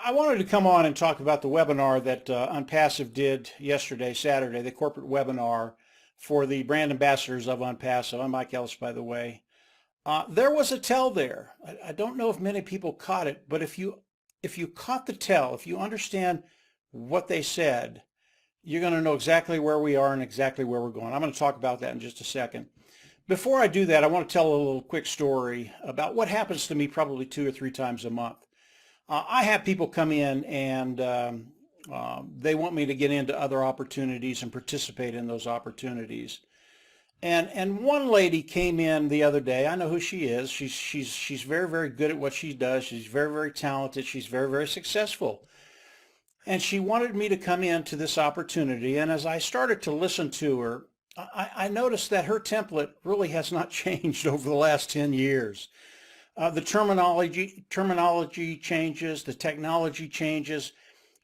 I wanted to come on and talk about the webinar that Unpassive did yesterday, Saturday, the corporate webinar for the brand ambassadors of Unpassive. I'm Mike Ellis, by the way. There was a tell there. I don't know if many people caught it, but if you caught the tell, if you understand what they said, you're going to know exactly where we are and exactly where we're going. I'm going to talk about that in just a second. Before I do that, I want to tell a little quick story about what happens to me probably 2 or 3 times a month. I have people come in and they want me to get into other opportunities and participate in those opportunities. And one lady came in the other day. I know who she is. She's very, very good at what she does. She's very, very talented. She's very, very successful. And she wanted me to come into this opportunity. And as I started to listen to her, I noticed that her template really has not changed over the last 10 years. The terminology changes, the technology changes,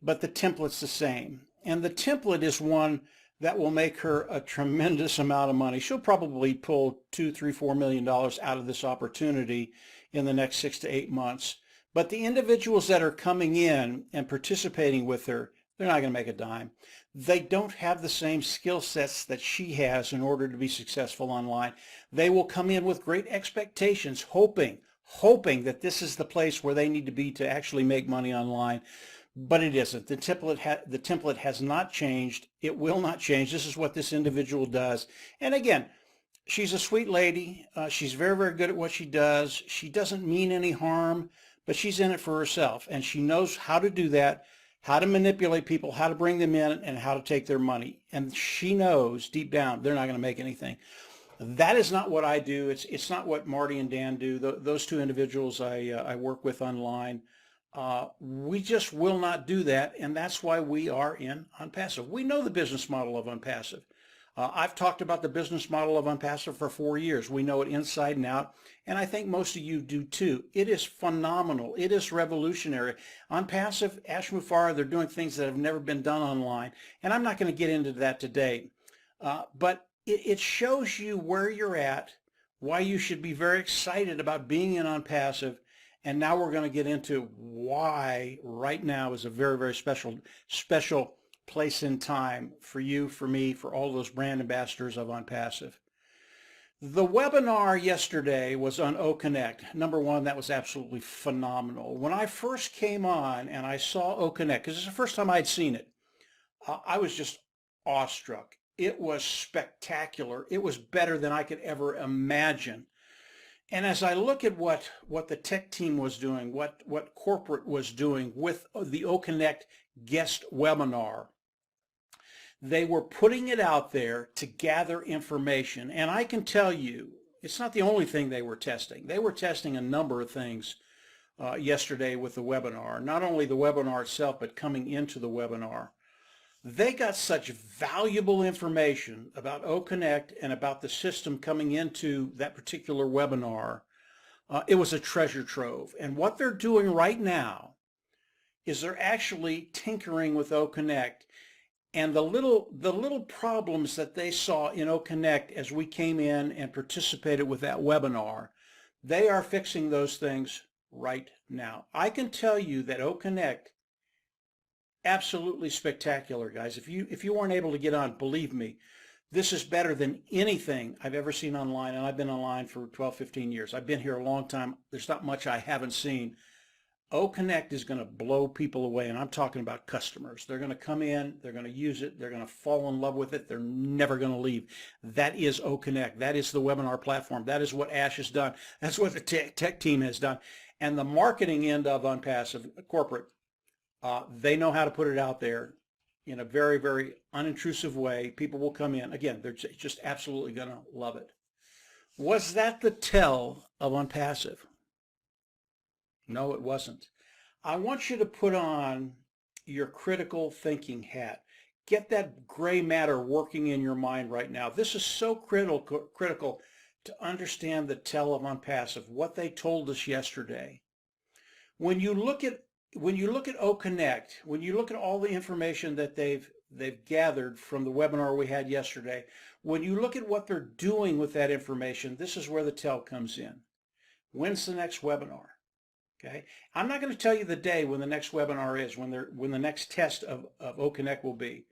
but the template's the same. And the template is one that will make her a tremendous amount of money. She'll probably pull $2, $3, $4 million out of this opportunity in the next 6 to 8 months. But the individuals that are coming in and participating with her, they're not going to make a dime. They don't have the same skill sets that she has in order to be successful online. They will come in with great expectations, hoping that this is the place where they need to be to actually make money online, but it isn't. The template has not changed. It will not change. This is what this individual does. And again, she's a sweet lady. She's very, very good at what she does. She doesn't mean any harm, but she's in it for herself, and she knows how to do that, how to manipulate people, how to bring them in, and how to take their money. And she knows deep down they're not going to make anything. That is not what I do. It's not what Marty and Dan do. Those two individuals I work with online. We just will not do that, and that's why we are in Unpassive. We know the business model of Unpassive. I've talked about the business model of Unpassive for 4 years. We know it inside and out, and I think most of you do too. It is phenomenal. It is revolutionary. Unpassive, Ash Mufareh, they're doing things that have never been done online, and I'm not going to get into that today. But it shows you where you're at, why you should be very excited about being in Unpassive, and now we're going to get into why right now is a very, very special place in time for you, for me, for all those brand ambassadors of Unpassive. The webinar yesterday was on OConnect. Number one, that was absolutely phenomenal. When I first came on and I saw OConnect, because it's the first time I'd seen it, I was just awestruck. It was spectacular. It was better than I could ever imagine. And as I look at what the tech team was doing, what corporate was doing with the OConnect guest webinar, they were putting it out there to gather information. And I can tell you, it's not the only thing they were testing. They were testing a number of things yesterday with the webinar, not only the webinar itself, but coming into the webinar. They got such valuable information about OConnect and about the system coming into that particular webinar. It was a treasure trove. And what they're doing right now is they're actually tinkering with OConnect, and the little problems that they saw in OConnect as we came in and participated with that webinar, they are fixing those things right now. I can tell you that OConnect, absolutely spectacular, guys. If you weren't able to get on, believe me, this is better than anything I've ever seen online, and I've been online for 12, 15 years. I've been here a long time. There's not much I haven't seen. OConnect is going to blow people away, and I'm talking about customers. They're going to come in, they're going to use it, they're going to fall in love with it, they're never going to leave. That is OConnect. That is the webinar platform. That is what Ash has done. That's what the tech team has done. And the marketing end of Unpassive corporate, they know how to put it out there in a very, very unintrusive way. People will come in. Again, they're just absolutely going to love it. Was that the tell of Unpassive? No, it wasn't. I want you to put on your critical thinking hat. Get that gray matter working in your mind right now. This is so critical to understand the tell of Unpassive, what they told us yesterday. When you look at OConnect, when you look at all the information that they've gathered from the webinar we had yesterday, when you look at what they're doing with that information, this is where the tell comes in. When's the next webinar? Okay, I'm not going to tell you the day when the next webinar is, when the next test of OConnect will be.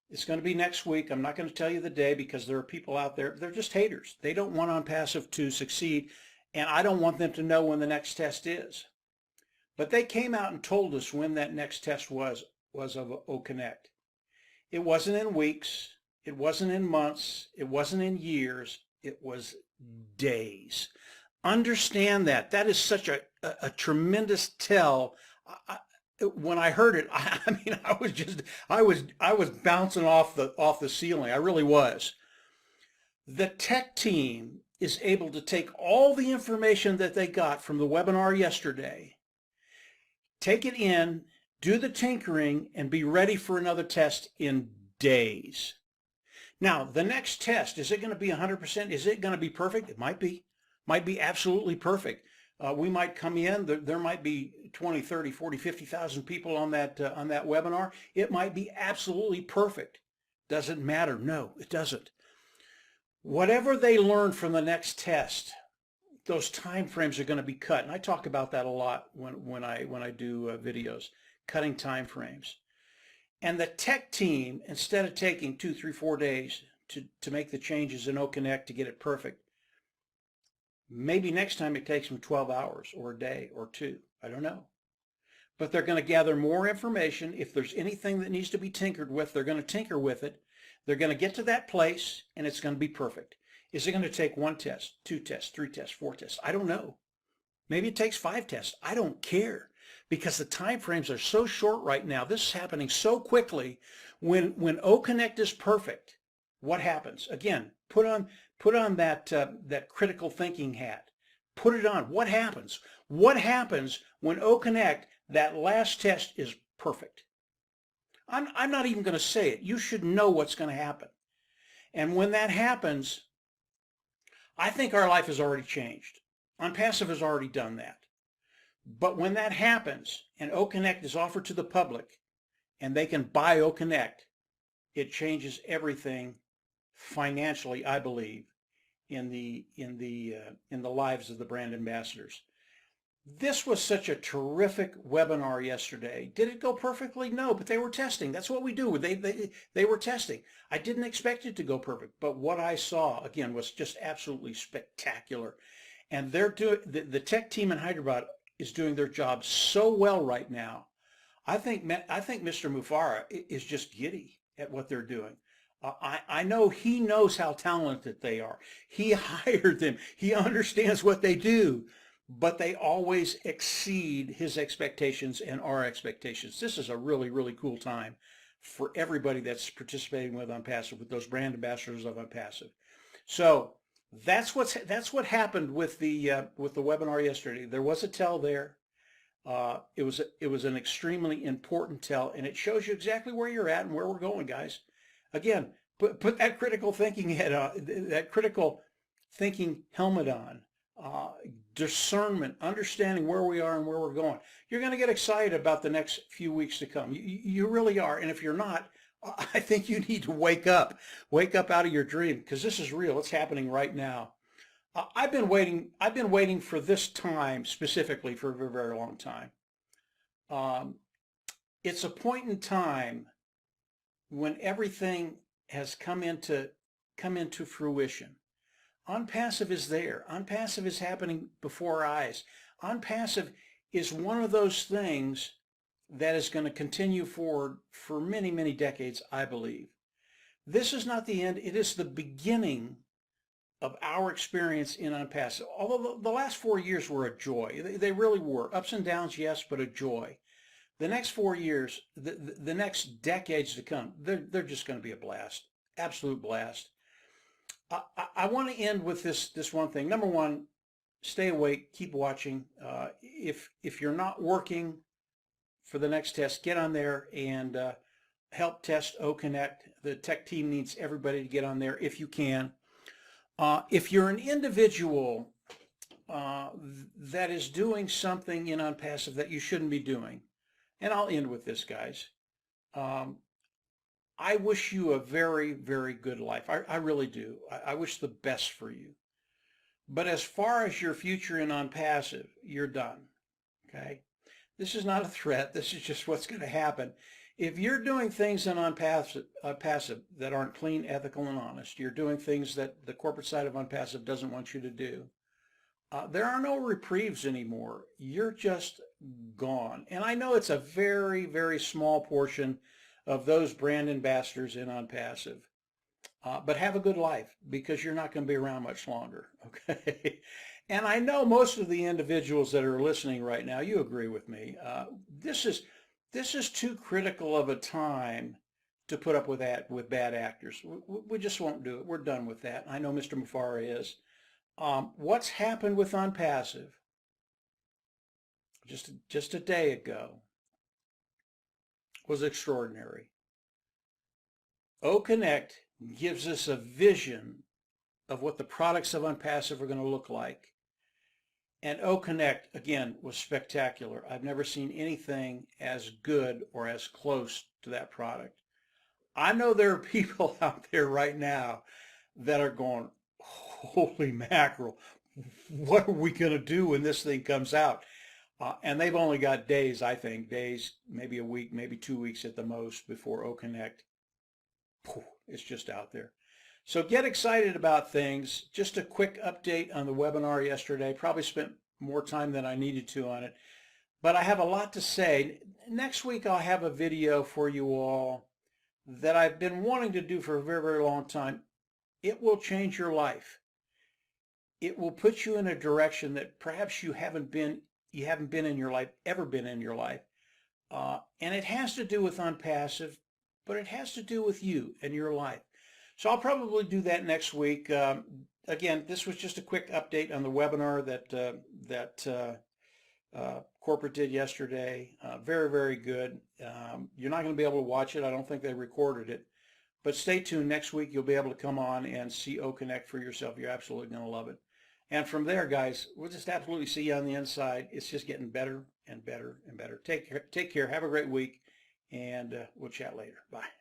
It's going to be next week. I'm not going to tell you the day because there are people out there, they're just haters. They don't want OnPassive to succeed, and I don't want them to know when the next test is. But they came out and told us when that next test was of OConnect. It wasn't in weeks, it wasn't in months, it wasn't in years, it was days. Understand that. That is such a tremendous tell. When I heard it, I mean, I was bouncing off the ceiling. I really was. The tech team is able to take all the information that they got from the webinar yesterday, take it in, do the tinkering, and be ready for another test in days. Now, the next test, is it going to be 100%? Is it going to be perfect? It might be. Might be absolutely perfect. We might come in, there might be 20, 30, 40, 50,000 people on that webinar. It might be absolutely perfect. Doesn't matter. No, it doesn't. Whatever they learn from the next test, those time frames are going to be cut. And I talk about that a lot when I do videos, cutting time frames. And the tech team, instead of taking 2, 3, 4 days to make the changes in OConnect to get it perfect, maybe next time it takes them 12 hours or a day or 2. I don't know. But they're going to gather more information. If there's anything that needs to be tinkered with, they're going to tinker with it. They're going to get to that place and it's going to be perfect. Is it going to take 1 test, 2 tests, 3 tests, 4 tests? I don't know. Maybe it takes 5 tests. I don't care because the time frames are so short right now. This is happening so quickly. When OConnect is perfect, what happens? Again, put on that critical thinking hat. Put it on. What happens? What happens when OConnect, that last test, is perfect? I'm not even going to say it. You should know what's going to happen. And when that happens, I think our life has already changed. OnPassive has already done that. But when that happens and OConnect is offered to the public and they can buy OConnect, it changes everything financially, I believe, in the lives of the brand ambassadors. This was such a terrific webinar yesterday. Did it go perfectly? No, but they were testing. That's what we do. They were testing. I didn't expect it to go perfect, but what I saw again was just absolutely spectacular. And they're doing the tech team in Hyderabad is doing their job so well right now. I think Mr. Mufara is just giddy at what they're doing. I know he knows how talented they are. He hired them. He understands what they do, but they always exceed his expectations and our expectations. This is a really, really cool time for everybody that's participating with OnPassive, with those brand ambassadors of OnPassive. So that's what happened with the webinar yesterday. There was a tell there. It was an extremely important tell, and it shows you exactly where you're at and where we're going, guys. Again, put that critical thinking head on, that critical thinking helmet on. Discernment, understanding where we are and where we're going. You're going to get excited about the next few weeks to come. You really are. And if you're not, I think you need to wake up out of your dream, because this is real. It's happening right now. I've been waiting for this time specifically for a very, very long time. It's a point in time when everything has come into fruition. OnPassive is there. OnPassive is happening before our eyes. OnPassive is one of those things that is going to continue forward for many, many decades, I believe. This is not the end. It is the beginning of our experience in OnPassive. Although the last 4 years were a joy. They really were. Ups and downs, yes, but a joy. The next 4 years, the next decades to come, they're just going to be a blast. Absolute blast. I want to end with this one thing. Number one, stay awake, keep watching. If you're not working for the next test, get on there and help test OConnect. The tech team needs everybody to get on there if you can. If you're an individual that is doing something in OnPassive that you shouldn't be doing, and I'll end with this, guys. I wish you a very, very good life. I really do. I wish the best for you. But as far as your future in OnPassive, you're done. okay? This is not a threat. This is just what's going to happen. If you're doing things in Unpassive that aren't clean, ethical, and honest, you're doing things that the corporate side of Unpassive doesn't want you to do, there are no reprieves anymore. You're just gone. And I know it's a very, very small portion of those brand ambassadors in Unpassive. But have a good life, because you're not going to be around much longer, okay? And I know most of the individuals that are listening right now, you agree with me. This is too critical of a time to put up with bad actors. We just won't do it. We're done with that. I know Mr. Mufara is. What's happened with Unpassive just a day ago was extraordinary. O-Connect gives us a vision of what the products of Unpassive are going to look like. And O-Connect, again, was spectacular. I've never seen anything as good or as close to that product. I know there are people out there right now that are going, holy mackerel, what are we going to do when this thing comes out? And they've only got days, I think, maybe a week, maybe 2 weeks at the most before O-Connect. It's just out there. So get excited about things. Just a quick update on the webinar yesterday. Probably spent more time than I needed to on it, but I have a lot to say. Next week I'll have a video for you all that I've been wanting to do for a very, very long time. It will change your life. It will put you in a direction that perhaps you haven't been in your life, ever been in your life. And it has to do with Unpassive, but it has to do with you and your life. So I'll probably do that next week. Again, this was just a quick update on the webinar that corporate did yesterday. Very, very good. You're not going to be able to watch it. I don't think they recorded it. But stay tuned. Next week, you'll be able to come on and see O-Connect for yourself. You're absolutely going to love it. And from there, guys, we'll just absolutely see you on the inside. It's just getting better and better and better. Take care. Have a great week, and we'll chat later. Bye.